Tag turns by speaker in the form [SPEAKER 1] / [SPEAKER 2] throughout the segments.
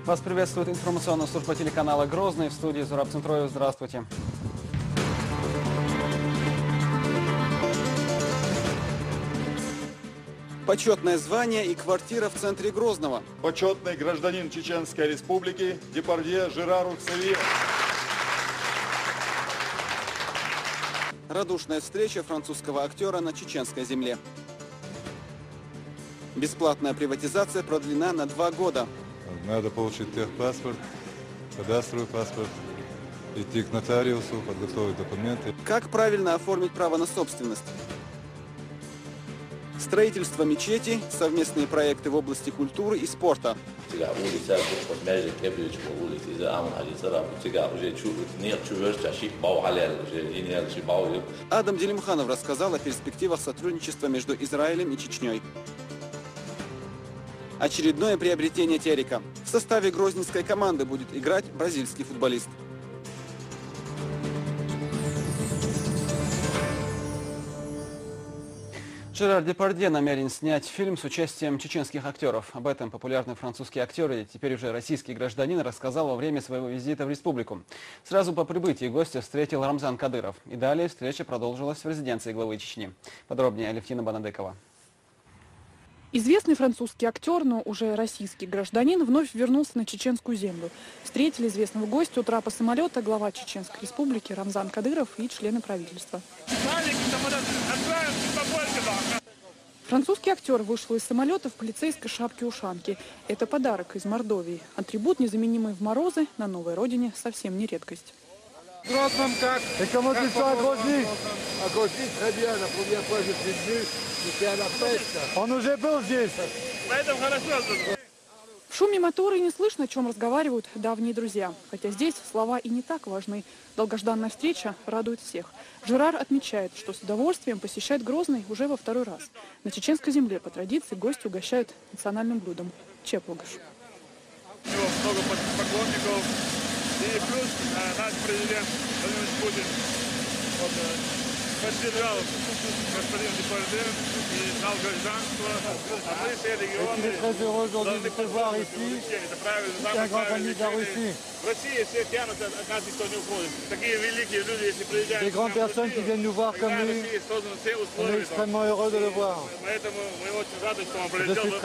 [SPEAKER 1] Вас приветствует информационная служба телеканала «Грозный», в студии Зураб Центроев. Здравствуйте. Почетное звание и квартира в центре Грозного.
[SPEAKER 2] Почетный гражданин Чеченской Республики Депардье Жерар Уксавиев.
[SPEAKER 1] Радушная встреча французского актера на чеченской земле. Бесплатная приватизация продлена на 2 года.
[SPEAKER 3] Надо получить техпаспорт, кадастровый паспорт, идти к нотариусу, подготовить документы.
[SPEAKER 1] Как правильно оформить право на собственность? Строительство мечети, совместные проекты в области культуры и спорта. Адам Делимханов рассказал о перспективах сотрудничества между Израилем и Чечней. Очередное приобретение Терека. В составе грозненской команды будет играть бразильский футболист. Жерар Депардье намерен снять фильм с участием чеченских актеров. Об этом популярный французский актер и теперь уже российский гражданин рассказал во время своего визита в республику. Сразу по прибытии гостя встретил Рамзан Кадыров. И далее встреча продолжилась в резиденции главы Чечни. Подробнее Алевтина Банадекова.
[SPEAKER 4] Известный французский актер, но уже российский гражданин, вновь вернулся на чеченскую землю. Встретили известного гостя у трапа самолета глава Чеченской Республики Рамзан Кадыров и члены правительства. Французский актер вышел из самолета в полицейской шапке-ушанке. Это подарок из Мордовии. Атрибут, незаменимый в морозы, на новой родине совсем не редкость.
[SPEAKER 5] Грозном как? И кому ты что, Грозный? А Грозный, très bien. La première fois je suis venu, j'étais à la fête. Он уже был здесь. Поэтому хорошо.
[SPEAKER 4] В шуме мотора и не слышно, о чем разговаривают давние друзья. Хотя здесь слова и не так важны. Долгожданная встреча радует всех. Жерар отмечает, что с удовольствием посещает Грозный уже во 2-й раз. На чеченской земле по традиции гости угощают национальным блюдом – чеплагаш.
[SPEAKER 6] У него много поклонников. И плюс наш президент Владимир Путин поддержал господина Депардье и дал гражданство. А мы с региона должны получить это правильно, самое правильное решение. В России все тянут, от нас никто не уходит. Такие великие люди, если приезжают к нам в Россию, созданы все условия. Поэтому мы очень рады, что он прилетел.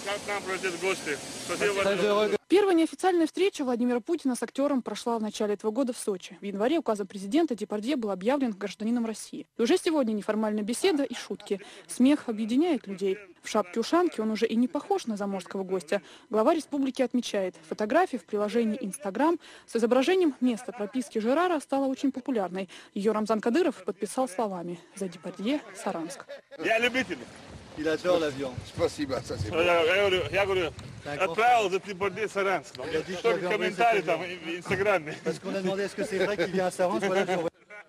[SPEAKER 6] Как к нам прилетят гости. Спасибо.
[SPEAKER 4] Первая неофициальная встреча Владимира Путина с актером прошла в начале этого года в Сочи. В январе указом президента Депардье был объявлен гражданином России. И уже сегодня неформальная беседа и шутки. Смех объединяет людей. В шапке-ушанке он уже и не похож на заморского гостя. Глава республики отмечает, фотография в приложении Instagram с изображением места прописки Жерара стала очень популярной. Ее Рамзан Кадыров подписал словами: «За Депардье, Саранск».
[SPEAKER 6] Я любитель.
[SPEAKER 5] Il adore l'avion. Спасибо, ça c'est bon.
[SPEAKER 6] Я говорю, отправил за Депардье Саранск. Только комментарии там в Инстаграме.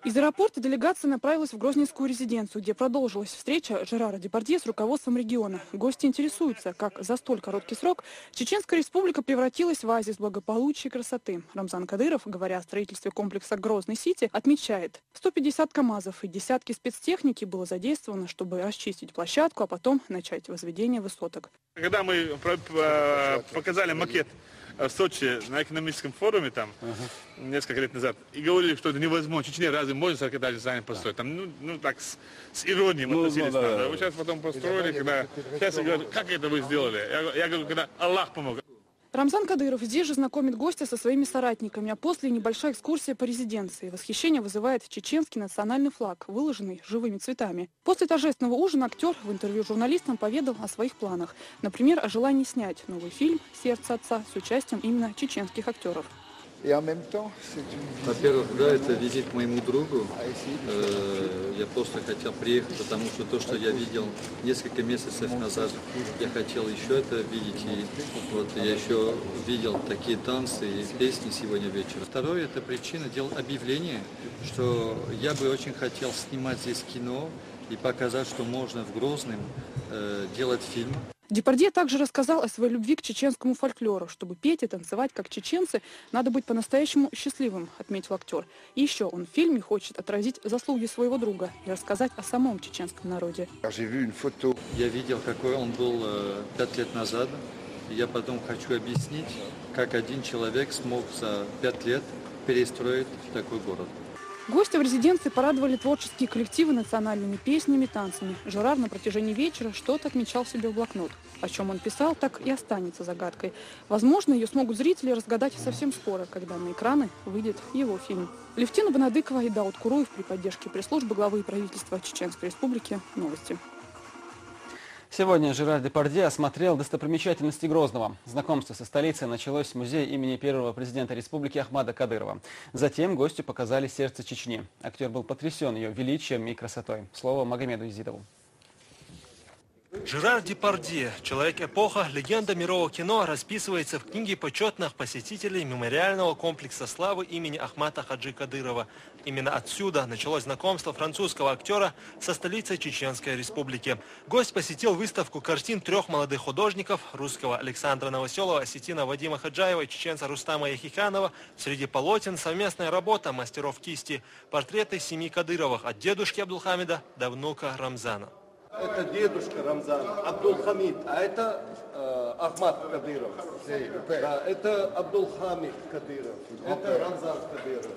[SPEAKER 4] Из аэропорта делегация направилась в Грозненскую резиденцию, где продолжилась встреча Жерара Депардье с руководством региона. Гости интересуются, как за столь короткий срок Чеченская республика превратилась в оазис благополучия и красоты. Рамзан Кадыров, говоря о строительстве комплекса Грозный-Сити, отмечает, 150 КАМАЗов и десятки спецтехники было задействовано, чтобы расчистить площадку, а потом начать возведение высоток.
[SPEAKER 6] Когда мы показали макет в Сочи на экономическом форуме там несколько лет назад и говорили, что это невозможно. В Чечне разве можно 40-этажный здание построить? Там, так с иронией относились. Да. Вы сейчас потом построили, когда сейчас говорят, как это вы сделали? Я говорю, когда Аллах помог.
[SPEAKER 4] Рамзан Кадыров здесь же знакомит гостя со своими соратниками, а после небольшая экскурсия по резиденции. Восхищение вызывает чеченский национальный флаг, выложенный живыми цветами. После торжественного ужина актер в интервью журналистам поведал о своих планах. Например, о желании снять новый фильм «Сердце отца» с участием именно чеченских актеров.
[SPEAKER 7] Во-первых, да, это визит к моему другу. Я просто хотел приехать, потому что то, что я видел несколько месяцев назад, я хотел еще это видеть. И вот я еще видел такие танцы и песни сегодня вечером. Второе, это причина, делал объявление, что я бы очень хотел снимать здесь кино и показать, что можно в Грозном делать фильм.
[SPEAKER 4] Депардье также рассказал о своей любви к чеченскому фольклору. Чтобы петь и танцевать как чеченцы, надо быть по-настоящему счастливым, отметил актер. И еще он в фильме хочет отразить заслуги своего друга и рассказать о самом чеченском народе.
[SPEAKER 7] Я видел, какой он был 5 лет назад. И я потом хочу объяснить, как один человек смог за 5 лет перестроить такой город.
[SPEAKER 4] Гости в резиденции порадовали творческие коллективы национальными песнями, танцами. Жерар на протяжении вечера что-то отмечал себе в блокнот. О чем он писал, так и останется загадкой. Возможно, ее смогут зрители разгадать совсем скоро, когда на экраны выйдет его фильм. Левтина Бонадыкова и Дауд Куруев при поддержке пресс-службы главы правительства Чеченской Республики. Новости.
[SPEAKER 1] Сегодня Жерар Депардье осмотрел достопримечательности Грозного. Знакомство со столицей началось с музея имени первого президента республики Ахмада Кадырова. Затем гостю показали сердце Чечни. Актер был потрясен ее величием и красотой. Слово Магомеду Изидову.
[SPEAKER 8] Жерар Депардье, человек-эпоха, легенда мирового кино, расписывается в книге почетных посетителей мемориального комплекса славы имени Ахмата Хаджи Кадырова. Именно отсюда началось знакомство французского актера со столицей Чеченской Республики. Гость посетил выставку картин 3 молодых художников: русского Александра Новоселова, осетина Вадима Хаджаева и чеченца Рустама Яхиханова. Среди полотен совместная работа мастеров кисти, портреты семьи Кадыровых от дедушки Абдулхамида до внука Рамзана.
[SPEAKER 9] Это дедушка Рамзана, Абдулхамид, а это Ахмад Кадыров. Да, это Абдулхамид Кадыров, это Рамзан Кадыров.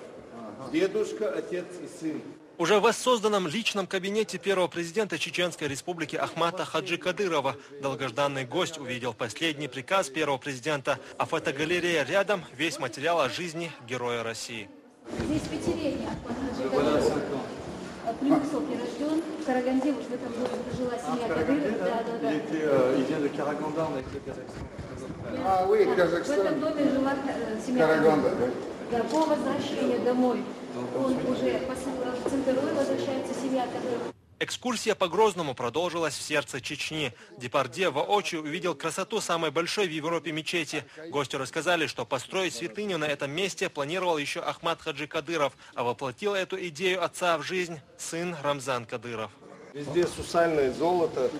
[SPEAKER 9] Дедушка, отец и сын.
[SPEAKER 8] Уже в воссозданном личном кабинете первого президента Чеченской Республики Ахмата Хаджи Кадырова долгожданный гость увидел последний приказ первого президента, а фотогалерея рядом – весь материал о жизни героя России.
[SPEAKER 10] Здесь пятилетний Ахмат Хаджи Кадыров. Примусовке рожден, в Караганде, в этом доме прожила семья Кадыров. В этом доме жила семья Кадыров. Да, по возвращению домой он уже в Центрой возвращается семья Кадыров.
[SPEAKER 8] Экскурсия по Грозному продолжилась в сердце Чечни. Депардье воочию увидел красоту самой большой в Европе мечети. Гостю рассказали, что построить святыню на этом месте планировал еще Ахмад Хаджи Кадыров, а воплотил эту идею отца в жизнь сын Рамзан Кадыров.
[SPEAKER 9] Везде сусальное золото,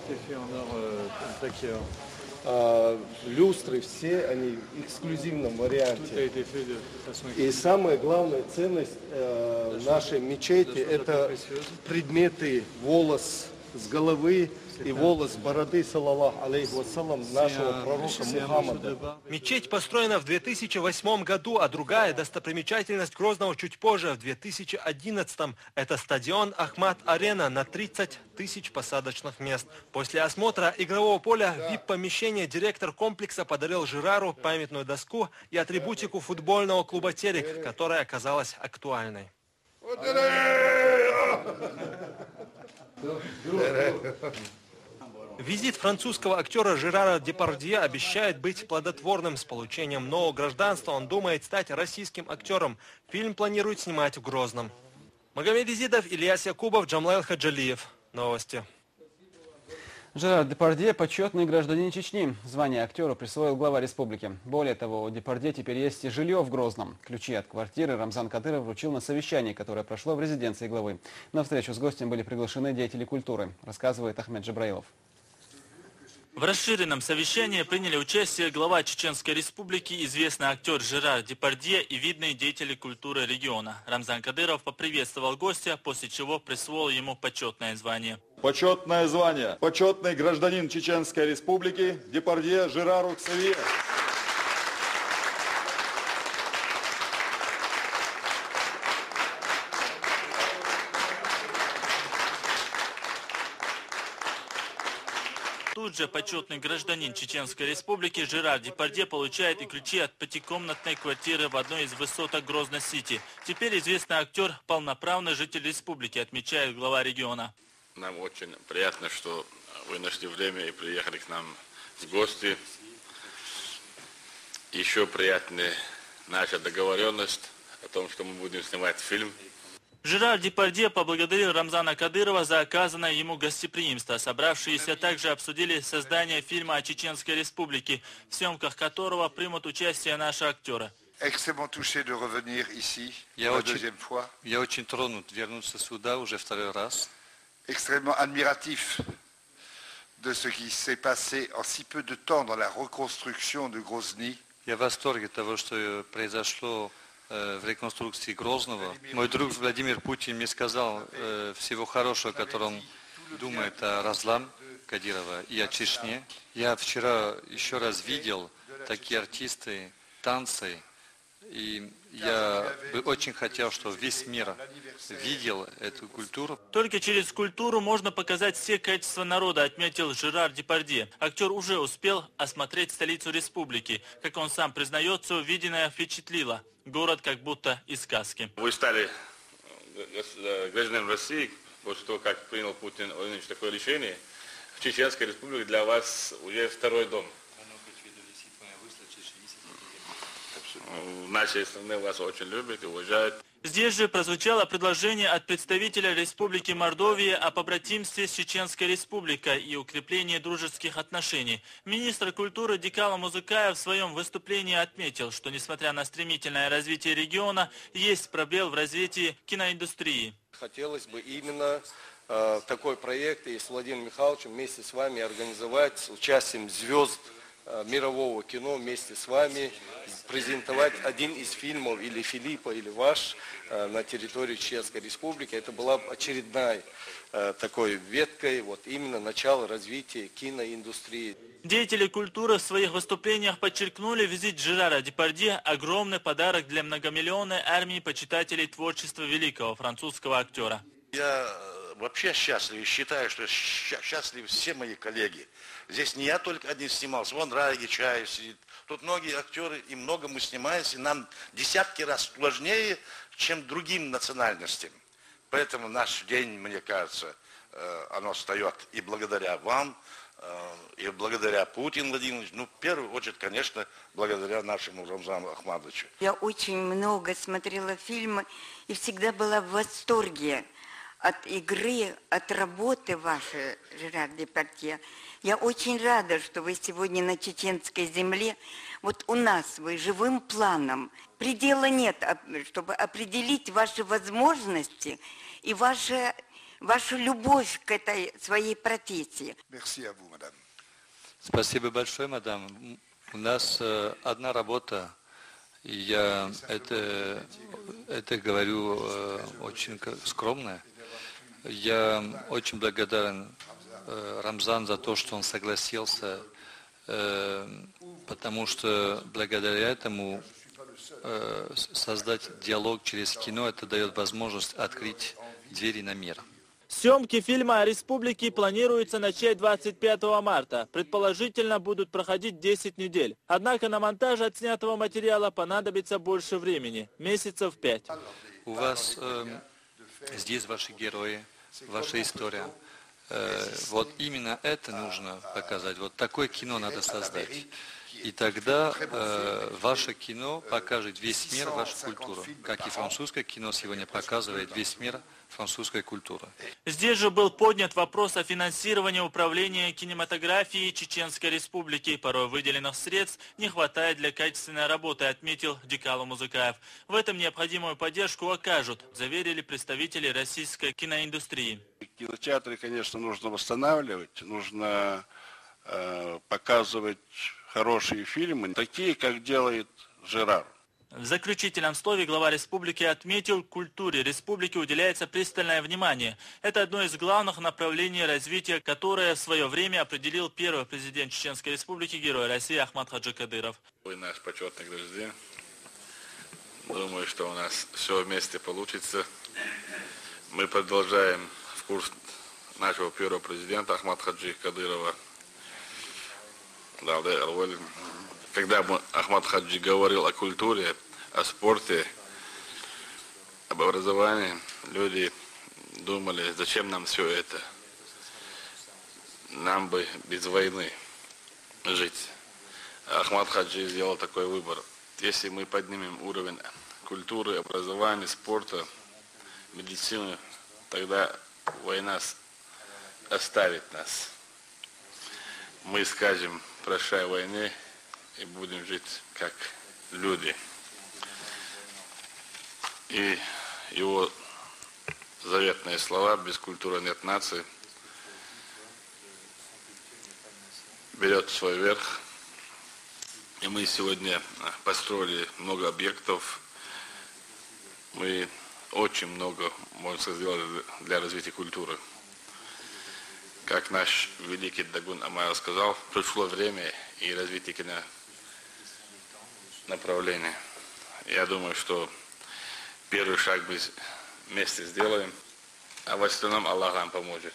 [SPEAKER 9] люстры, все они в эксклюзивном варианте. И самая главная ценность нашей мечети – это предметы, волос с головы и волос с бороды, саллаллаху алейхи вассалам, нашего пророка Мухаммада.
[SPEAKER 8] Мечеть построена в 2008 году, а другая достопримечательность Грозного чуть позже, в 2011-м. Это стадион Ахмад-Арена на 30 тысяч посадочных мест. После осмотра игрового поля в VIP-помещение директор комплекса подарил Жерару памятную доску и атрибутику футбольного клуба «Терек», которая оказалась актуальной. Визит французского актера Жерара Депардье обещает быть плодотворным. С получением нового гражданства он думает стать российским актером. Фильм планирует снимать в Грозном. Магомед Изидов, Ильяс Якубов, Джамлайл Хаджалиев. Новости.
[SPEAKER 1] Жерар Депардье – почетный гражданин Чечни. Звание актера присвоил глава республики. Более того, у Депардье теперь есть и жилье в Грозном. Ключи от квартиры Рамзан Кадыров вручил на совещании, которое прошло в резиденции главы. На встречу с гостем были приглашены деятели культуры, рассказывает Ахмед Джабраилов.
[SPEAKER 11] В расширенном совещании приняли участие глава Чеченской Республики, известный актер Жерар Депардье и видные деятели культуры региона. Рамзан Кадыров поприветствовал гостя, после чего присвоил ему почетное звание.
[SPEAKER 2] Почетное звание. Почетный гражданин Чеченской Республики Депардье Жерар Уксавие.
[SPEAKER 11] Тут же почетный гражданин Чеченской Республики Жерар Депардье получает и ключи от 5-комнатной квартиры в одной из высоток Грозно-Сити. Теперь известный актер – полноправный житель республики, отмечает глава региона.
[SPEAKER 12] Нам очень приятно, что вы нашли время и приехали к нам в гости. Еще приятнее наша договоренность о том, что мы будем снимать фильм.
[SPEAKER 11] Жерар Депардье поблагодарил Рамзана Кадырова за оказанное ему гостеприимство. Собравшиеся также обсудили создание фильма о Чеченской Республике, в съемках которого примут участие наши актеры.
[SPEAKER 7] Я очень тронут вернуться сюда уже второй раз.
[SPEAKER 13] Extrêmement admiratif de ce qui s'est passé en si peu de temps dans la reconstruction de Grozny.
[SPEAKER 7] Я в восторге того, что произошло в реконструкции Грозного. Мой друг Владимир Путин мне сказал всего хорошего, который он думает о Разлам. Кадырова и о Чечне. Я вчера еще раз видел такие артисты, танцы, и я бы очень хотел, чтобы весь мир видел эту культуру.
[SPEAKER 11] Только через культуру можно показать все качества народа, отметил Жерар Депардье. Актер уже успел осмотреть столицу республики. Как он сам признается, увиденное впечатлило. Город как будто из сказки.
[SPEAKER 12] Вы стали гражданином России после того, как принял Путин такое решение. В Чеченской республике для вас уже второй дом. В нашей стране вас очень любят и уважают.
[SPEAKER 11] Здесь же прозвучало предложение от представителя Республики Мордовия о побратимстве с Чеченской Республикой и укреплении дружеских отношений. Министр культуры Дикало Музыкаев в своем выступлении отметил, что несмотря на стремительное развитие региона, есть пробел в развитии киноиндустрии.
[SPEAKER 9] Хотелось бы именно такой проект и с Владимиром Михайловичем вместе с вами организовать с участием звезд мирового кино вместе с вами, презентовать один из фильмов или Филиппа, или ваш на территории Чеченской Республики. Это была очередная такой веткой, вот именно начало развития киноиндустрии.
[SPEAKER 11] Деятели культуры в своих выступлениях подчеркнули, визит Жерара Депардье – огромный подарок для многомиллионной армии почитателей творчества великого французского актера.
[SPEAKER 14] Я вообще счастлив и считаю, что счастливы все мои коллеги. Здесь не я только один снимался, вон Райги Чаев сидит. Тут многие актеры, и много мы снимаемся, и нам десятки раз сложнее, чем другим национальностям. Поэтому наш день, мне кажется, оно встает и благодаря вам, и благодаря Путину Владимировичу, ну, в первую очередь, конечно, благодаря нашему Рамзану Ахмадовичу.
[SPEAKER 15] Я очень много смотрела фильмы и всегда была в восторге от игры, от работы вашей, Жерар Депардье. Я очень рада, что вы сегодня на чеченской земле. Вот у нас вы живым планом. Предела нет, чтобы определить ваши возможности и вашу любовь к этой своей профессии.
[SPEAKER 7] Спасибо большое, мадам. У нас одна работа, и я это говорю очень скромно. Я очень благодарен Рамзан за то, что он согласился, потому что благодаря этому создать диалог через кино, это дает возможность открыть двери на мир.
[SPEAKER 11] Съемки фильма о республике планируется начать 25 марта. Предположительно, будут проходить 10 недель. Однако на монтаж отснятого материала понадобится больше времени, месяцев 5.
[SPEAKER 7] У вас здесь ваши герои, ваша история. Вот именно это нужно показать. Вот такое кино надо создать. И тогда ваше кино покажет весь мир вашу культуру. Как и французское кино сегодня показывает весь мир французской культуры.
[SPEAKER 11] Здесь же был поднят вопрос о финансировании управления кинематографией Чеченской Республики. Порой выделенных средств не хватает для качественной работы, отметил Дикало Музыкаев. В этом необходимую поддержку окажут, заверили представители российской киноиндустрии.
[SPEAKER 16] Кинотеатры, конечно, нужно восстанавливать, нужно показывать хорошие фильмы, такие, как делает Жерар.
[SPEAKER 11] В заключительном слове глава республики отметил, культуре республики уделяется пристальное внимание. Это одно из главных направлений развития, которое в свое время определил первый президент Чеченской Республики, герой России Ахмад Хаджи Кадыров.
[SPEAKER 12] Вы наш почетный гражданин. Думаю, что у нас все вместе получится. Мы продолжаем в курс нашего первого президента Ахмад Хаджи Кадырова. Когда Ахмад Хаджи говорил о культуре, о спорте, об образовании, люди думали, зачем нам все это? Нам бы без войны жить. Ахмад Хаджи сделал такой выбор. Если мы поднимем уровень культуры, образования, спорта, медицины, тогда война оставит нас. Мы скажем «прощай войне» и будем жить как люди. И его заветные слова «без культуры нет нации» берет свой верх. И мы сегодня построили много объектов. Мы очень много, можно сказать, сделали для развития культуры. как наш великий Дагун Амайл сказал, пришло время и развитие направления. Я думаю, что первый шаг мы вместе сделаем, а в остальном Аллах нам поможет.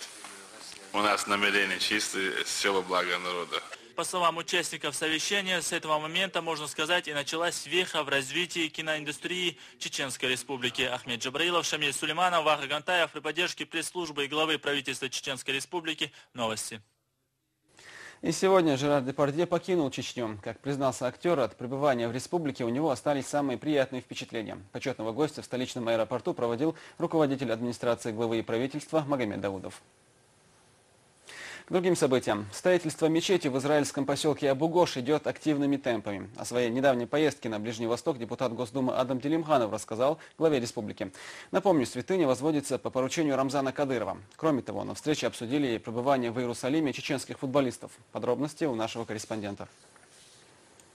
[SPEAKER 12] У нас намерение чистое, все во благо народа.
[SPEAKER 11] По словам участников совещания, с этого момента, можно сказать, и началась веха в развитии киноиндустрии Чеченской Республики. Ахмед Джабраилов, Шамиль Сулейманов, Ваха Гантаев при поддержке пресс-службы и главы правительства Чеченской Республики. Новости.
[SPEAKER 1] И сегодня Жерар Депардье покинул Чечню. Как признался актер, от пребывания в республике у него остались самые приятные впечатления. Почетного гостя в столичном аэропорту проводил руководитель администрации главы и правительства Магомед Даудов. К другим событиям. Строительство мечети в израильском поселке Абу-Гош идет активными темпами. О своей недавней поездке на Ближний Восток депутат Госдумы Адам Делимханов рассказал главе республики. Напомню, святыня возводится по поручению Рамзана Кадырова. Кроме того, на встрече обсудили и пребывание в Иерусалиме чеченских футболистов. Подробности у нашего корреспондента.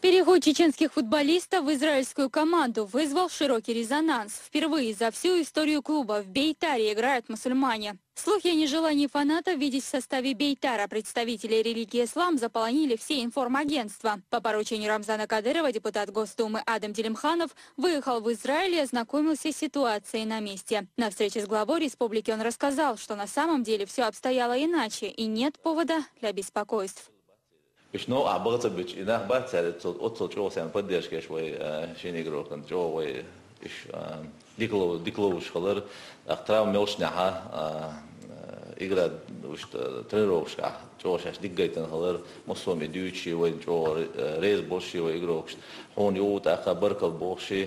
[SPEAKER 17] Переход чеченских футболистов в израильскую команду вызвал широкий резонанс. Впервые за всю историю клуба в Бейтаре играют мусульмане. Слухи о нежелании фанатов видеть в составе Бейтара представителей религии ислам заполонили все информагентства. По поручению Рамзана Кадырова депутат Госдумы Адам Делимханов выехал в Израиль и ознакомился с ситуацией на месте. На встрече с главой республики он рассказал, что на самом деле все обстояло иначе и нет повода для беспокойств.
[SPEAKER 18] شنو عبارة بيج إنها بعد سالت أتصل شو سان بديش كشوي شيني جروك أنت شوي إيش ديكلو شغلر أختار ميلش نها إجرا وش تريروش كا شو شاش ديجيتن خلر مصوم يدوشي وين شو ريز بوشي ويجروكش هون يوت أخا بركل بوشي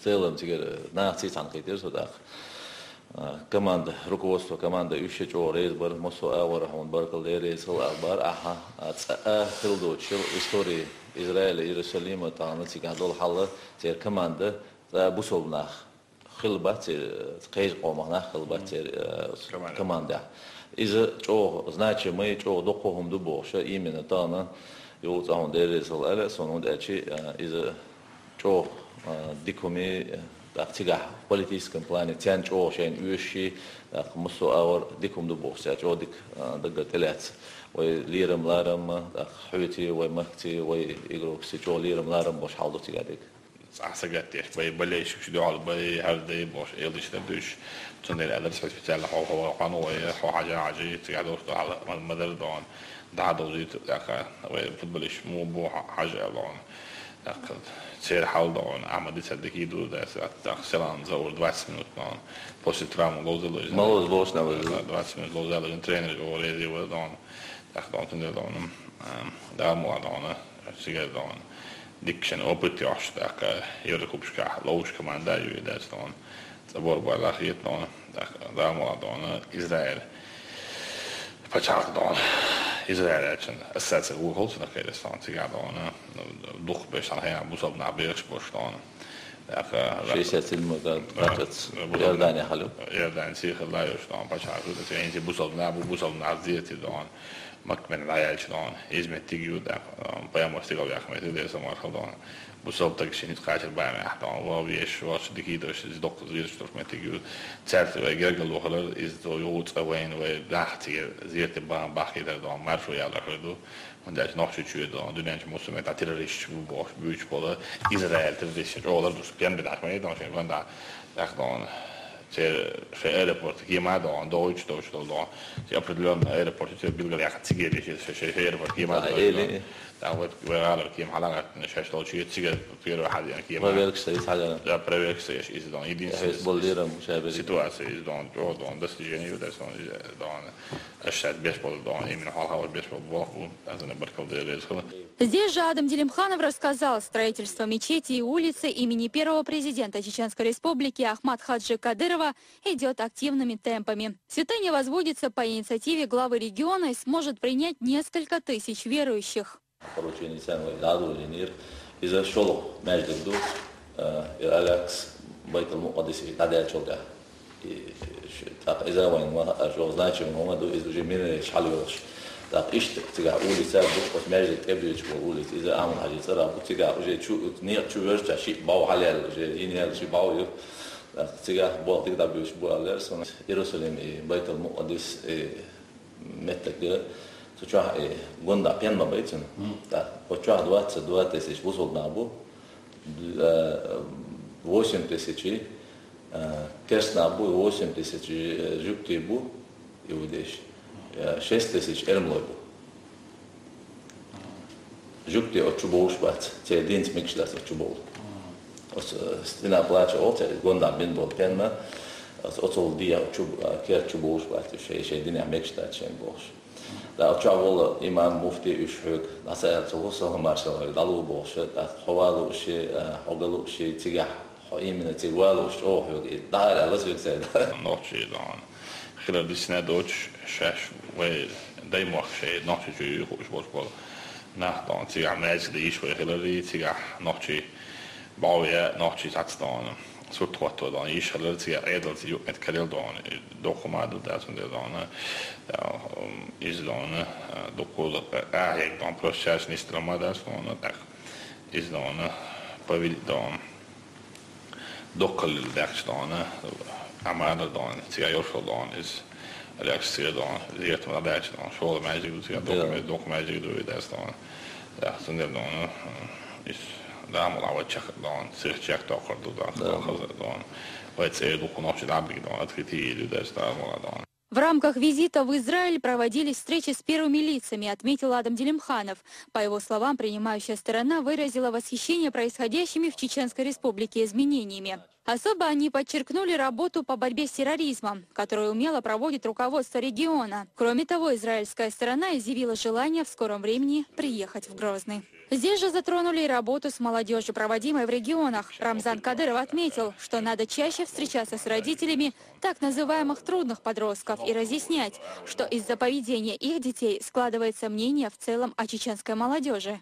[SPEAKER 18] سلم تيجر ناسي تنقيدير صدق команда, руководство команды еще чего рейсбар, мосо авара, он баркал рейсал авбар, аха, хилдо, чил истории Израиля, Иерусалима, там цигадол халла, тер команда, бусолнах, хилба, тер кейс омахнах, хилба, тер команда. Из-за чего значимый, чего доховым дубоша, именно тана, его там рейсал, але сон он дачи, из-за чего дикуми تيجا политическом плане тянч очень юши мусо авар дикум дубос я чодик дага телец وي ليرم لارم حوتي وي مختي وي игрок сечо лирем ларем бош халдо тигадик
[SPEAKER 12] سجلت يا باي بلاش شو دعاء باي هردي باش يليش تدوش تنيل على بس بتاع هو قانون هو حاجه عجيب تقعدوا على مدار دون دعوا زيت اخا فوتبولش مو بو حاجه دون ser halvdagen Ahmad Sadiki do det att sedan så 20 minuter после травмы лозилось.
[SPEAKER 18] Мало злошно
[SPEAKER 12] 20 минут лозилось en тренер och det var då jag då inte då där målarna sig då diction opet jag där gjorde kupska lås komanda ju det stan så var bara hit då där målarna Israel почав då Израиль очень ассоциация уголовцев на какой-то станции тигада она дух без она бусоб на берег споштон.
[SPEAKER 18] 67 год Иордания халю.
[SPEAKER 12] Иордания сих лаю что почав это эти бусоб на зети då макмен лаял что измет тигюда прямо стигал я хмет это самар халдон бусоб так еще не скачет бами ахтон вовеш ваш дикидош из доктор зир что хмет тигюд церт гергал лохалер из то юут авен и дахти зерте бам бахида då маршу я лахду und das noch schön da du nennst muss mit der terrorist wo büchpoler Israel terrorist oder du spielen mit das mal da schon da dann في airport كيما دا Deutsch دا في определенный airport في بلغاريا تيجي في airport كيما دا وغالب كيما حلقة نشاش دا شيء تيجي في واحد يعني كيما
[SPEAKER 18] проверка стоит حاجة
[SPEAKER 12] да проверка стоит из да
[SPEAKER 18] единственная
[SPEAKER 12] ситуация из да достижение да أشهد بيسبول да именно حلقة بيسبول بوه أنا بركض
[SPEAKER 17] Здесь же Адам Делимханов рассказал, строительство мечети и улицы имени первого президента Чеченской Республики Ахмад Хаджи Кадырова идет активными темпами. Святыня возводится по инициативе главы региона и сможет принять несколько тысяч верующих.
[SPEAKER 18] Так, ишь, тига улица, вот между эбрич улиц, из амон хадисара, тига уже не чувствуешь, что бау халел, уже не не бау ю, тига бау тига бьюш буалер, сон Иерусалим и Бейтл Мукаддис метаге суча гонда пенма бейтен да поча 22 тысяч вузол набу 8 тысяч керс набу 8 тысяч жуктибу и удеш 6 тысяч эрмлойбу жукти очубоушбат те динс микшлас очубол стена плача оте гонда бинбол пенма отол дия очуб кер чубоушбат шей дина микштат шен бош да очавол имам муфти ушхук насая цогосо маршал далу бош да ховалу ши хогалу ши тига именно тигвалу шо да лазик сед
[SPEAKER 12] ночи дан خلال السنة دوتش شاش ودايما شيء نحكي جو خوش بول نحن تيجا ماجد ليش وخلالي تيجا نحكي باوية نحكي تاتستان صوت توتو دان يش خلال تيجا عيدل تيجو نتكلم دان دوكما داتون دان إيش دان دوكول هيك دان بروسيس نستلم داس دان تك إيش دان بابي دان دوكل داكش دان أمانة دان تيجا يوصل دان إز الأكثر دان زيادة من الأكثر دان شغل ماجد تيجا دوك ماجد داس دان ja zonder dan is daar maar wat check dan zich check toch dan wat ze doen nog je daar dan het kritiek dus daar maar dan.
[SPEAKER 17] В рамках визита в Израиль проводились встречи с первыми лицами, отметил Адам Делимханов. По его словам, принимающая сторона выразила восхищение происходящими в Чеченской Республике изменениями. Особо они подчеркнули работу по борьбе с терроризмом, которую умело проводит руководство региона. Кроме того, израильская сторона изъявила желание в скором времени приехать в Грозный. Здесь же затронули и работу с молодежью, проводимой в регионах. Рамзан Кадыров отметил, что надо чаще встречаться с родителями так называемых трудных подростков и разъяснять, что из-за поведения их детей складывается мнение в целом о чеченской молодежи.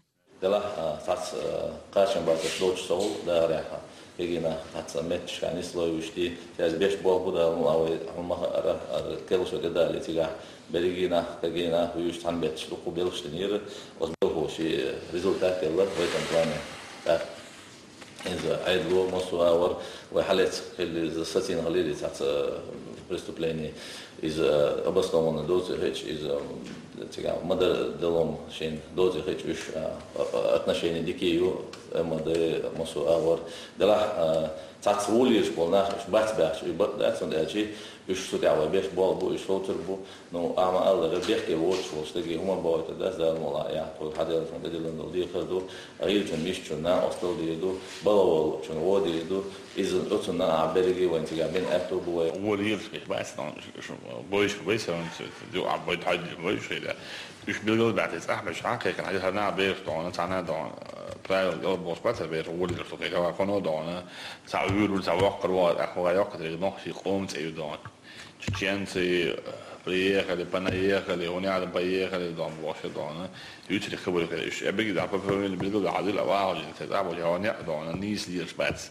[SPEAKER 18] Egina hatsa metshani sloyushti tez 5 bol buda awy amma kelso gedali tiga berigina kagina huyush tanbet luqu belshtinir osbelho shi результат yalla в этом плане так из-за айдло мосуавар وحالات اللي ساتين غليلي تاع преступление из обоснованной дозы речь из модель делом шин дозы речь уж отношения дикию модель мосуавар дела تاعتوليش بولناش بات باش يبدأ أصلاً أشي يشتري على بيش بول بو يشتري بو نو أما الله بيحكي وش تلاقي هما بوي تدرس ده الموضوع يعني طول حدا يرسم بدي لندو دي خدو غير جن مش جنا أصل دي يدو بلو جن وادي يدو إذا أصلا عبالي وين تجابين أكتر بوي
[SPEAKER 12] وادي يرسم بس بويش بس دو عبالي حد بويش كده مش بيقول بعد إذا مش عاقل كان عايز هنا بيش طعنا تعنا دعنا برايل بوس بس بيش وادي يرسم كده كانوا دعنا تعويل تعوقر وأخوة يقدر ينقش يقوم تعيدان تشينسي приехали, понаехали, уняли, поехали, дом вообще дона. Ютри хабули кадиш. Я беги да попробовали бегу адил авали, тогда вот я уня дона нис лир спец.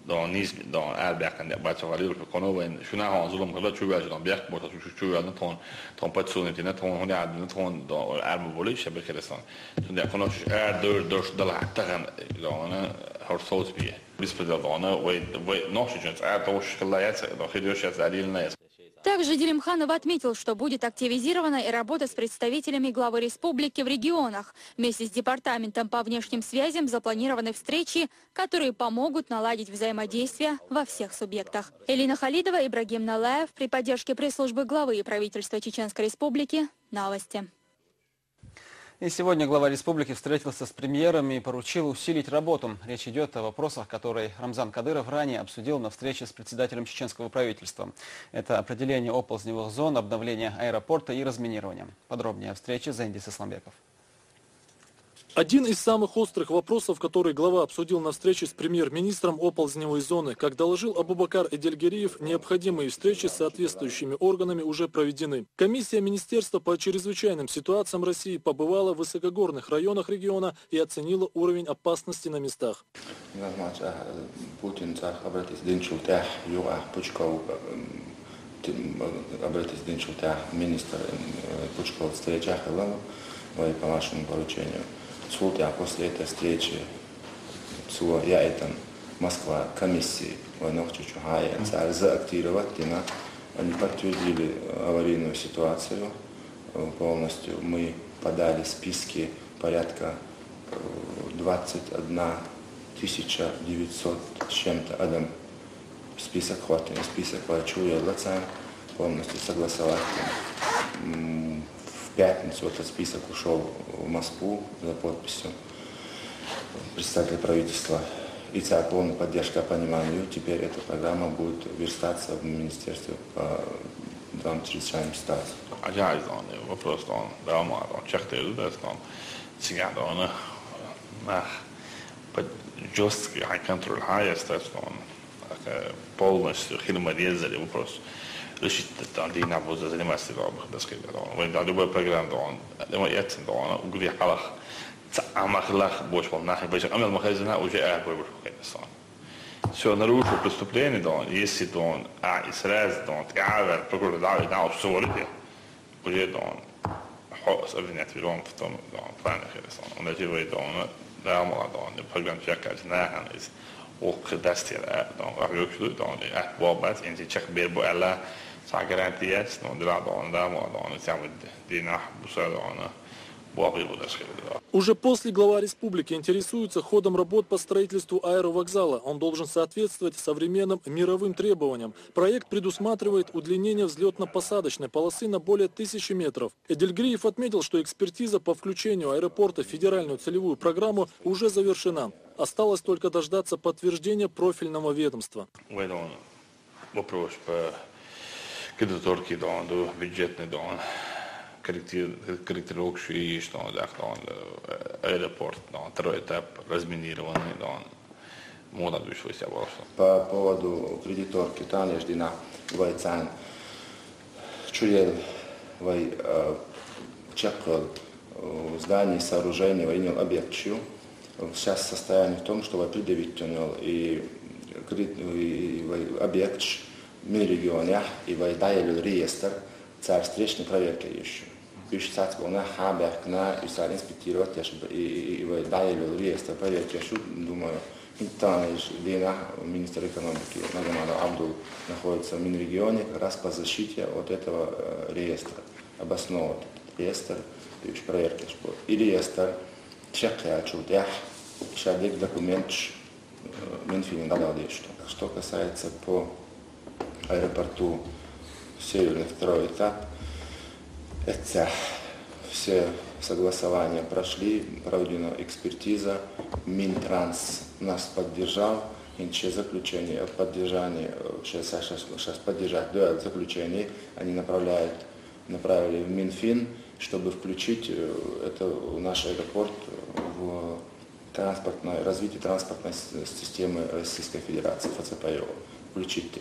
[SPEAKER 12] Дон нис дон арбек ан бача валил коновен. Шуна хан зулум кала чуга жан бек бота чуга на тон патсуни тина тон уня на тон дон арбу боли шабе кресан. Тунда конош дорш дала таган дона хорсоз бие. Беспредел дона вей ноши жент тош калаят до хидош азалил нас.
[SPEAKER 17] Также Делимханов отметил, что будет активизирована и работа с представителями главы республики в регионах. Вместе с департаментом по внешним связям запланированы встречи, которые помогут наладить взаимодействие во всех субъектах. Элина Халидова, Ибрагим Налаев при поддержке пресс-службы главы и правительства Чеченской Республики. Новости.
[SPEAKER 1] И сегодня глава республики встретился с премьером и поручил усилить работу. Речь идет о вопросах, которые Рамзан Кадыров ранее обсудил на встрече с председателем чеченского правительства. Это определение оползневых зон, обновление аэропорта и разминирование. Подробнее о встрече Зендис Исламбеков.
[SPEAKER 19] Один из самых острых вопросов, который глава обсудил на встрече с премьер-министром оползневой зоны. Как доложил Абубакар Эдельгериев, необходимые встречи с соответствующими органами уже проведены. Комиссия Министерства по чрезвычайным ситуациям России побывала в высокогорных районах региона и оценила уровень опасности на местах.
[SPEAKER 20] По вашему поручению. Судя после этой встречи я это Москва комиссии заактировать, они подтвердили аварийную ситуацию, полностью. Мы подали списки порядка 21 900 с чем-то. Адам список хватит, список почуя лица, полностью согласовать. В пятницу этот список ушел в Москву за подписью представителя правительства. И вся полная поддержка по пониманию. Теперь эта программа будет верстаться в министерстве по двум чрезвычайным ситуациям.
[SPEAKER 12] Вопрос, да, жесткий контроль полностью хилмарезали вопрос. Решить это дина воза заниматься любой программа угли халах амахлах больше нахи больше амел махазина уже все нарушил преступление если он сразу تعاون прокурор дал сорите уже خلاص обвинять в том плане он начал да молодой программа чекать och destillera de rökslud de vabbat inte check berbo alla garantias no dradon да молодой тем дина бусадона.
[SPEAKER 19] Уже после глава республики интересуется ходом работ по строительству аэровокзала. Он должен соответствовать современным мировым требованиям. Проект предусматривает удлинение взлетно-посадочной полосы на более 1000 метров. Эдельгриев отметил, что экспертиза по включению аэропорта в федеральную целевую программу уже завершена. Осталось только дождаться подтверждения профильного ведомства.
[SPEAKER 12] Вопрос по кредиторке, бюджетный корректировку и что аэропорт, второй этап разминированный, мода вышло себя.
[SPEAKER 20] По поводу кредиторки, там есть дина вайцан, чуел вай чекал здание, сооружение, вайнил объект чу. Сейчас состояние в том, что вай предъявить и объект в регионе и вай дали реестр царь встречной проверки еще. Пишется, что хабек на и инспектировать и дали реестр проверки. Я думаю, там Дина, министр экономики Магомадов Абдул, находится в Минрегионе как раз по защите от этого реестра. Обосновывать реестр проверки. И реестр чекая чудя, шадик документ Минфин дал что. Что касается по аэропорту Северный второй этап, это все согласования прошли, проведена экспертиза, Минтранс нас поддержал, и заключение, поддержание, сейчас поддержать до заключения, они направили в Минфин, чтобы включить наш аэропорт в развитие транспортной системы Российской Федерации, ФЦПО, включить.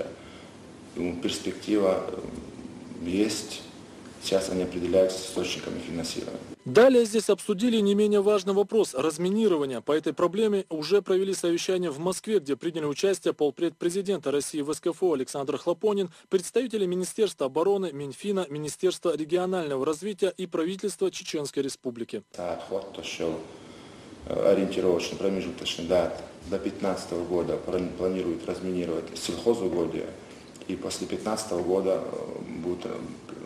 [SPEAKER 20] Перспектива есть. Сейчас они определяются источниками финансирования.
[SPEAKER 19] Далее здесь обсудили не менее важный вопрос – разминирования. По этой проблеме уже провели совещание в Москве, где приняли участие полпред президента России в СКФО Александр Хлопонин, представители Министерства обороны, Минфина, Министерства регионального развития и правительства Чеченской Республики.
[SPEAKER 20] Ориентировочно, промежуточно, до 2015 года планируют разминировать сельхозугодия, и после 2015 года будут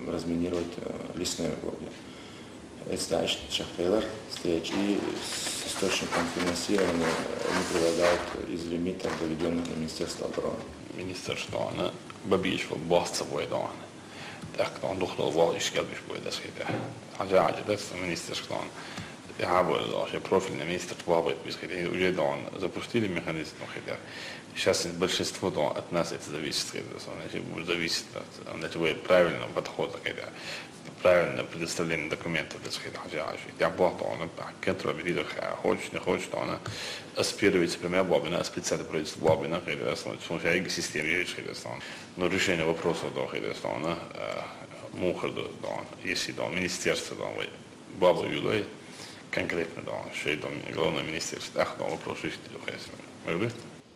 [SPEAKER 20] разминировать лесные угодья. Это значит, Шахтейлер встречи и с источником финансирования они предлагают из лимитов, доведенных на Министерство обороны.
[SPEAKER 12] Министерство, Бабич, Басца, Бойдан. Так, он духнул вал и шкелбиш будет, das geht ja. Also, das Министерство. Я бы профильный министр плавает, уже запустили механизм, сейчас большинство от нас это зависит, зависит от правильного подхода, правильное предоставление документов. Я плату, контроль, хочет, не хочет, она аспируется прямая бабина, специально правительство бабина, смотря системе, но решение вопросов, мухарду, если министерство, бабу юлей, конкретно, что это главное министерство, вопрос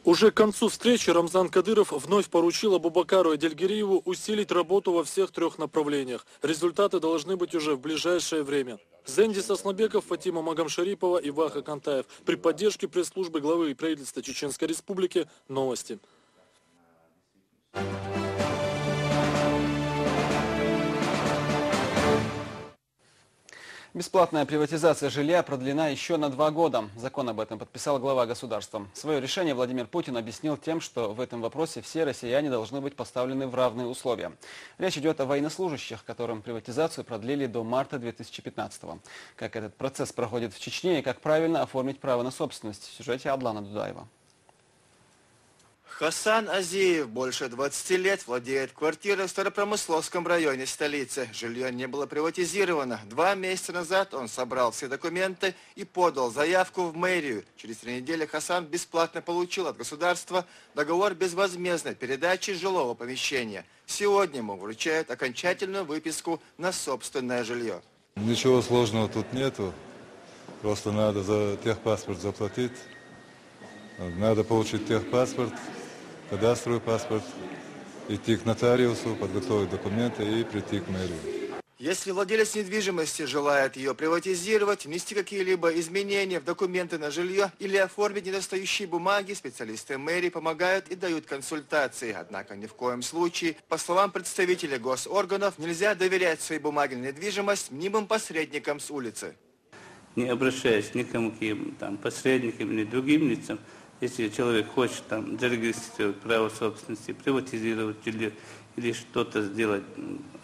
[SPEAKER 19] Уже к концу встречи Рамзан Кадыров вновь поручил Абубакару Эдельгериеву усилить работу во всех трех направлениях. Результаты должны быть уже в ближайшее время. Зенди Соснабеков, Фатима Магомшарипова и Ваха Кантаев. При поддержке пресс-службы главы правительства Чеченской Республики. Новости.
[SPEAKER 1] Бесплатная приватизация жилья продлена еще на 2 года. Закон об этом подписал глава государства. Свое решение Владимир Путин объяснил тем, что в этом вопросе все россияне должны быть поставлены в равные условия. Речь идет о военнослужащих, которым приватизацию продлили до марта 2015-го. Как этот процесс проходит в Чечне и как правильно оформить право на собственность, в сюжете Адлана Дудаева.
[SPEAKER 21] Хасан Азиев больше 20 лет владеет квартирой в Старопромысловском районе столицы. Жилье не было приватизировано. 2 месяца назад он собрал все документы и подал заявку в мэрию. Через 3 недели Хасан бесплатно получил от государства договор безвозмездной передачи жилого помещения. Сегодня ему вручают окончательную выписку на собственное жилье.
[SPEAKER 3] Ничего сложного тут нету. Просто надо за техпаспорт заплатить. Надо получить техпаспорт, кадастровый паспорт, идти к нотариусу, подготовить документы и прийти к мэрию.
[SPEAKER 21] Если владелец недвижимости желает ее приватизировать, внести какие-либо изменения в документы на жилье или оформить недостающие бумаги, специалисты мэрии помогают и дают консультации. Однако ни в коем случае, по словам представителей госорганов, нельзя доверять свои бумаги на недвижимость мнимым посредникам с улицы.
[SPEAKER 22] Не обращаясь ни к кому, там, посредникам или другим лицам, если человек хочет там зарегистрировать право собственности, приватизировать жилье или что-то сделать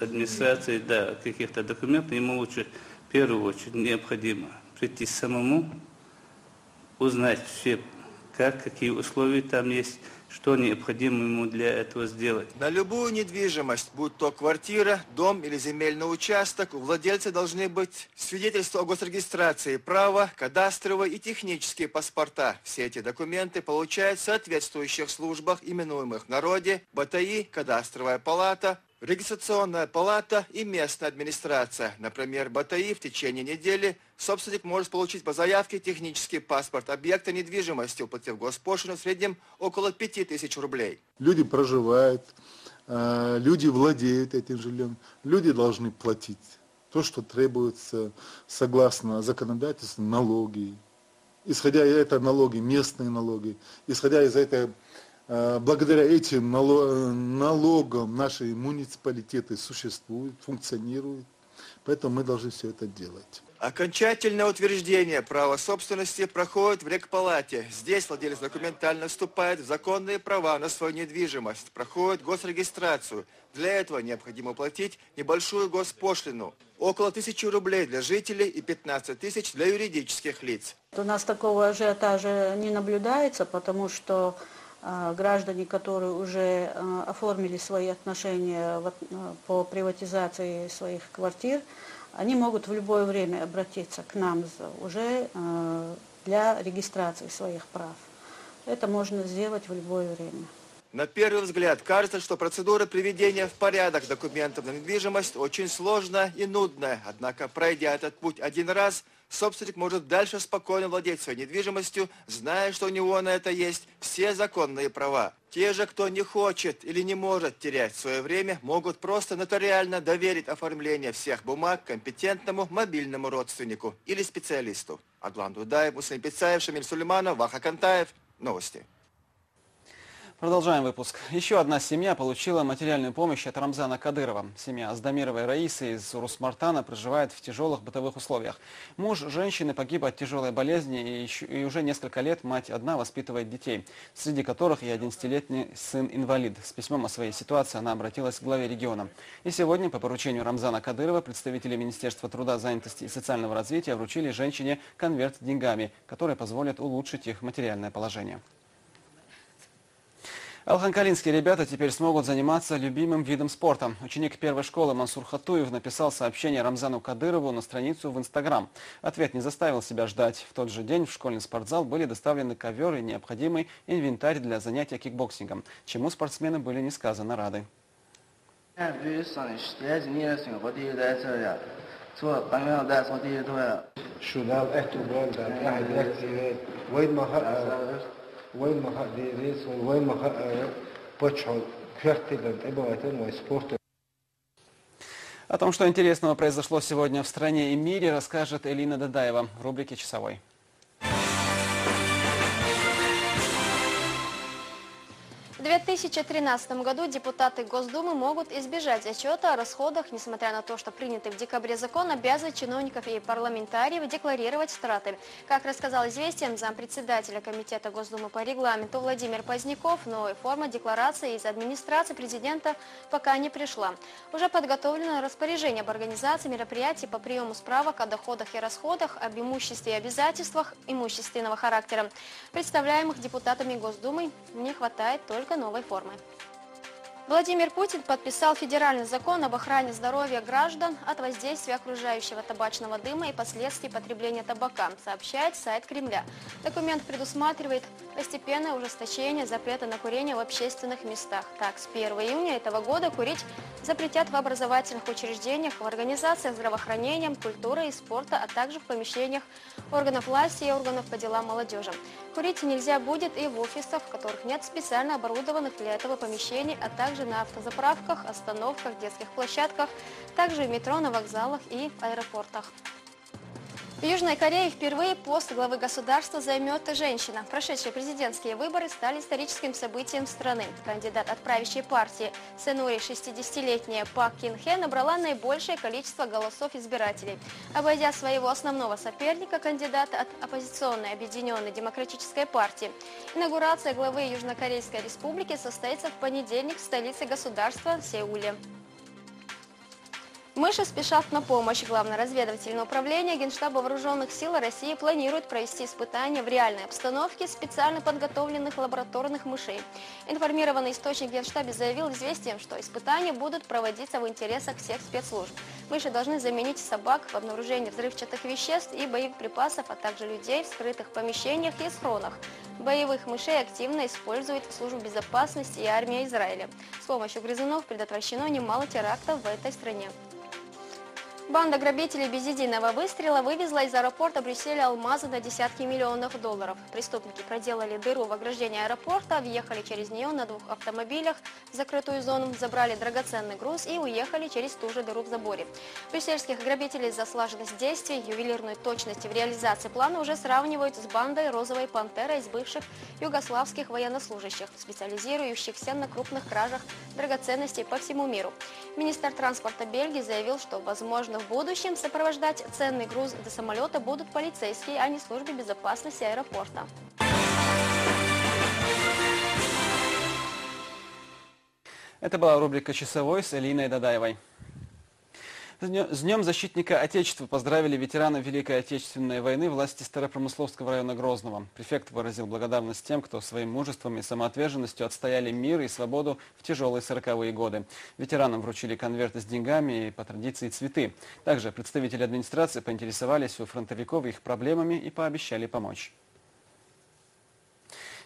[SPEAKER 22] администрации, да, каких-то документов, ему лучше в первую очередь необходимо прийти самому, узнать все, какие условия там есть, что необходимо ему для этого сделать.
[SPEAKER 21] На любую недвижимость, будь то квартира, дом или земельный участок, у владельца должны быть свидетельства о госрегистрации права, кадастровые и технические паспорта. Все эти документы получают в соответствующих службах, именуемых в народе БТИ, кадастровая палата, регистрационная палата и местная администрация. Например, БТИ в течение недели собственник может получить по заявке технический паспорт объекта недвижимости, уплатив госпошлину в среднем около 5000 рублей.
[SPEAKER 23] Люди проживают, люди владеют этим жильем, люди должны платить то, что требуется согласно законодательству, налоги. Исходя из этого налоги, местные налоги, исходя из этого, благодаря этим налогам наши муниципалитеты существуют, функционируют, поэтому мы должны все это делать.
[SPEAKER 21] Окончательное утверждение права собственности проходит в рекпалате. Здесь владелец документально вступает в законные права на свою недвижимость, проходит госрегистрацию. Для этого необходимо платить небольшую госпошлину. Около 1000 рублей для жителей и 15 000 для юридических лиц.
[SPEAKER 24] У нас такого ажиотажа не наблюдается, потому что граждане, которые уже оформили свои отношения по приватизации своих квартир, они могут в любое время обратиться к нам уже для регистрации своих прав. Это можно сделать в любое время.
[SPEAKER 21] На первый взгляд кажется, что процедура приведения в порядок документов на недвижимость очень сложная и нудная. Однако, пройдя этот путь один раз, собственник может дальше спокойно владеть своей недвижимостью, зная, что у него на это есть все законные права. Те же, кто не хочет или не может терять свое время, могут просто нотариально доверить оформление всех бумаг компетентному мобильному родственнику или специалисту. Адлан Дудаев, Муслим Пицаев, Шамиль Сулейманов, Ваха Кантаев. Новости.
[SPEAKER 1] Продолжаем выпуск. Еще одна семья получила материальную помощь от Рамзана Кадырова. Семья Аздамировой Раисы из Урус-Мартана проживает в тяжелых бытовых условиях. Муж женщины погиб от тяжелой болезни, и уже несколько лет мать одна воспитывает детей, среди которых и 11-летний сын-инвалид. С письмом о своей ситуации она обратилась к главе региона. И сегодня по поручению Рамзана Кадырова представители Министерства труда, занятости и социального развития вручили женщине конверт с деньгами, которые позволят улучшить их материальное положение. Алханкалинские ребята теперь смогут заниматься любимым видом спорта. Ученик первой школы Мансур Хатуев написал сообщение Рамзану Кадырову на страницу в Инстаграм. Ответ не заставил себя ждать. В тот же день в школьный спортзал были доставлены ковер и необходимый инвентарь для занятия кикбоксингом, чему спортсмены были несказанно рады. О том, что интересного произошло сегодня в стране и мире, расскажет Элина Дадаева в рубрике «Часовой».
[SPEAKER 25] В
[SPEAKER 4] 2013 году депутаты Госдумы могут избежать отчета о расходах, несмотря на то, что принятый в декабре закон обязывает чиновников и парламентариев декларировать траты. Как рассказал «Известиям» зампредседателя Комитета Госдумы по регламенту Владимир Поздняков, новая форма декларации из администрации президента пока не пришла. Уже подготовлено распоряжение об организации мероприятий по приему справок о доходах и расходах, об имуществе и обязательствах имущественного характера, представляемых депутатами Госдумы. Не хватает только новой формы. Владимир Путин подписал федеральный закон об охране здоровья граждан от воздействия окружающего табачного дыма и последствий потребления табака, сообщает сайт Кремля. Документ предусматривает постепенное ужесточение запрета на курение в общественных местах. Так, с 1 июня этого года курить запретят в образовательных учреждениях, в организациях здравоохранения, культуры и спорта, а также в помещениях органов власти и органов по делам молодежи. Курить нельзя будет и в офисах, в которых нет специально оборудованных для этого помещений, а также на автозаправках, остановках, детских площадках, также в метро, на вокзалах и в аэропортах. В Южной Корее впервые пост главы государства займет женщина. Прошедшие президентские выборы стали историческим событием страны. Кандидат от правящей партии Сэнури, 60-летняя Пак Кин Хе, набрала наибольшее количество голосов избирателей. Обойдя своего основного соперника, кандидата от оппозиционной Объединенной демократической партии. Инаугурация главы Южнокорейской республики состоится в понедельник в столице государства Сеуле. Мыши спешат на помощь. Главное разведывательное управление Генштаба Вооруженных сил России планирует провести испытания в реальной обстановке специально подготовленных лабораторных мышей. Информированный источник в Генштабе заявил «Известиям», что испытания будут проводиться в интересах всех спецслужб. Мыши должны заменить собак в обнаружении взрывчатых веществ и боеприпасов, а также людей в скрытых помещениях и схронах. Боевых мышей активно использует служба безопасности и армия Израиля. С помощью грызунов предотвращено немало терактов в этой стране. Банда грабителей без единого выстрела вывезла из аэропорта Брюсселя алмазы на десятки миллионов долларов. Преступники проделали дыру в ограждении аэропорта, въехали через нее на 2 автомобилях в закрытую зону, забрали драгоценный груз и уехали через ту же дыру в заборе. Брюссельских грабителей за слаженность действий, ювелирную точность в реализации плана уже сравнивают с бандой «Розовой пантеры» из бывших югославских военнослужащих, специализирующихся на крупных кражах драгоценностей по всему миру. Министр транспорта Бельгии заявил, что, возможно, в будущем сопровождать ценный груз до самолета будут полицейские, а не службы безопасности аэропорта.
[SPEAKER 1] Это была рубрика «Часовой» с Элиной Дадаевой. С Днем защитника Отечества поздравили ветеранов Великой Отечественной войны власти Старопромысловского района Грозного. Префект выразил благодарность тем, кто своим мужеством и самоотверженностью отстояли мир и свободу в тяжелые 40-е годы. Ветеранам вручили конверты с деньгами и, по традиции, цветы. Также представители администрации поинтересовались у фронтовиков их проблемами и пообещали помочь.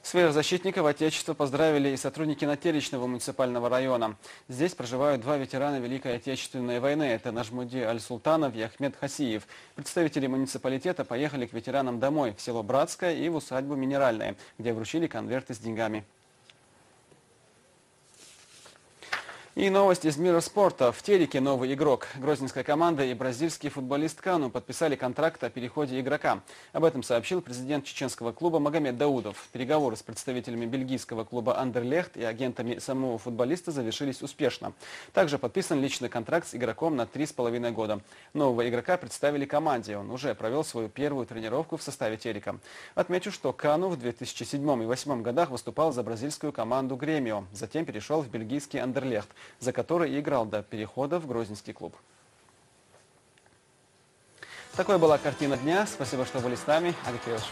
[SPEAKER 1] Своих защитников Отечества поздравили и сотрудники Нателичного муниципального района. Здесь проживают 2 ветерана Великой Отечественной войны. Это Нажмуди Аль-Султанов и Ахмед Хасиев. Представители муниципалитета поехали к ветеранам домой, в село Братское и в усадьбу Минеральное, где вручили конверты с деньгами. И новость из мира спорта. В Тереке новый игрок. Грозненская команда и бразильский футболист Кану подписали контракт о переходе игрока. Об этом сообщил президент чеченского клуба Магомед Даудов. Переговоры с представителями бельгийского клуба Андерлехт и агентами самого футболиста завершились успешно. Также подписан личный контракт с игроком на 3,5 года. Нового игрока представили команде. Он уже провел свою первую тренировку в составе Терека. Отмечу, что Кану в 2007 и 2008 годах выступал за бразильскую команду Гремио. Затем перешел в бельгийский Андерлехт, за который и играл до перехода в грозненский клуб. Такой была картина дня. Спасибо, что были с нами. Олег Кириллович.